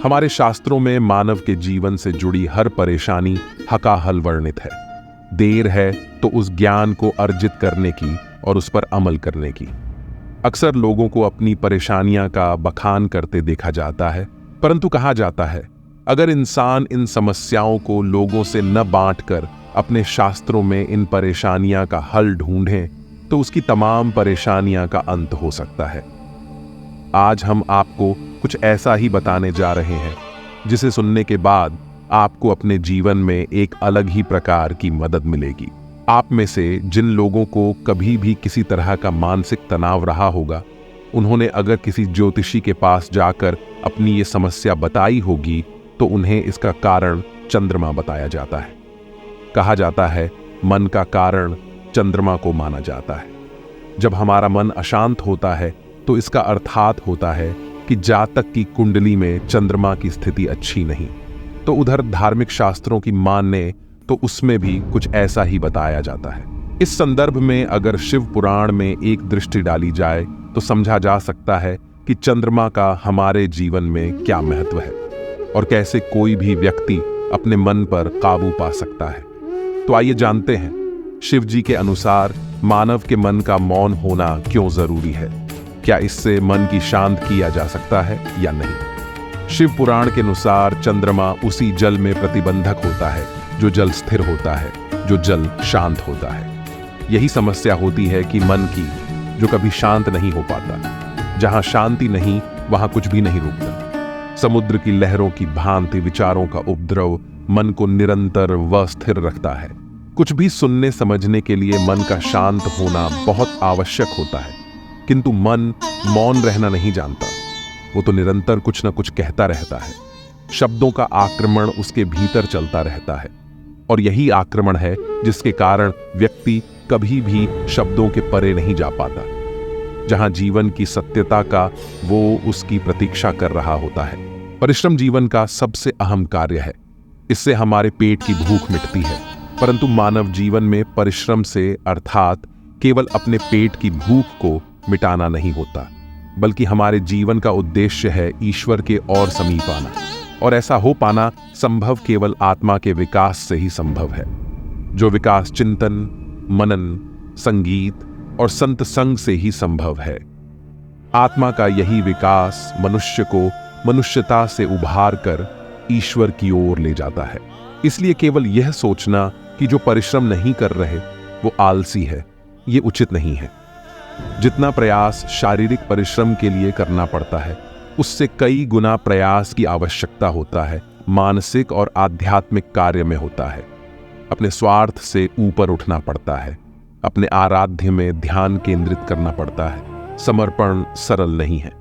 हमारे शास्त्रों में मानव के जीवन से जुड़ी हर परेशानी हकाहल वर्णित है। देर है तो उस ज्ञान को अर्जित करने की और उस पर अमल करने की। अक्सर लोगों को अपनी परेशानियां का बखान करते देखा जाता है, परंतु कहा जाता है अगर इंसान इन समस्याओं को लोगों से न बांटकर अपने शास्त्रों में इन परेशानियां का हल ढूंढे तो उसकी तमाम परेशानियां का अंत हो सकता है। आज हम आपको कुछ ऐसा ही बताने जा रहे हैं जिसे सुनने के बाद आपको अपने जीवन में एक अलग ही प्रकार की मदद मिलेगी। आप में से जिन लोगों को कभी भी किसी तरह का मानसिक तनाव रहा होगा, उन्होंने अगर किसी ज्योतिषी के पास जाकर अपनी ये समस्या बताई होगी तो उन्हें इसका कारण चंद्रमा बताया जाता है। कहा जाता है मन का कारण चंद्रमा को माना जाता है। जब हमारा मन अशांत होता है तो इसका अर्थात होता है कि जातक की कुंडली में चंद्रमा की स्थिति अच्छी नहीं। तो उधर धार्मिक शास्त्रों की माने तो उसमें भी कुछ ऐसा ही बताया जाता है। इस संदर्भ में अगर शिव पुराण में एक दृष्टि डाली जाए तो समझा जा सकता है कि चंद्रमा का हमारे जीवन में क्या महत्व है और कैसे कोई भी व्यक्ति अपने मन पर काबू पा सकता है। तो आइए जानते हैं शिव जी के अनुसार मानव के मन का मौन होना क्यों जरूरी है। क्या इससे मन की शांत किया जा सकता है या नहीं। शिव पुराण के अनुसार चंद्रमा उसी जल में प्रतिबंधक होता है जो जल स्थिर होता है, जो जल शांत होता है। यही समस्या होती है कि मन की, जो कभी शांत नहीं हो पाता। जहां शांति नहीं वहां कुछ भी नहीं रुकता। समुद्र की लहरों की भांति विचारों का उपद्रव मन को निरंतर व स्थिर रखता है। कुछ भी सुनने समझने के लिए मन का शांत होना बहुत आवश्यक होता है, किंतु मन मौन रहना नहीं जानता। वो तो निरंतर कुछ न कुछ कहता रहता है। शब्दों का आक्रमण उसके भीतर चलता रहता है और यही आक्रमण है जिसके कारण व्यक्ति कभी भी शब्दों के परे नहीं जा पाता। जहां जीवन की सत्यता का वो उसकी प्रतीक्षा कर रहा होता है। परिश्रम जीवन का सबसे अहम कार्य है। इससे हमारे पेट की भूख मिटती है, परंतु मानव जीवन में परिश्रम से अर्थात केवल अपने पेट की भूख को मिटाना नहीं होता, बल्कि हमारे जीवन का उद्देश्य है ईश्वर के और समीप आना। और ऐसा हो पाना संभव केवल आत्मा के विकास से ही संभव है, जो विकास चिंतन, मनन, संगीत और संत संग से ही संभव है। आत्मा का यही विकास मनुष्य को मनुष्यता से उभार कर ईश्वर की ओर ले जाता है। इसलिए केवल यह सोचना कि जो परिश्रम नहीं कर रहे वो आलसी है, ये उचित नहीं है। जितना प्रयास शारीरिक परिश्रम के लिए करना पड़ता है, उससे कई गुना प्रयास की आवश्यकता होता है मानसिक और आध्यात्मिक कार्य में होता है। अपने स्वार्थ से ऊपर उठना पड़ता है, अपने आराध्य में ध्यान केंद्रित करना पड़ता है। समर्पण सरल नहीं है।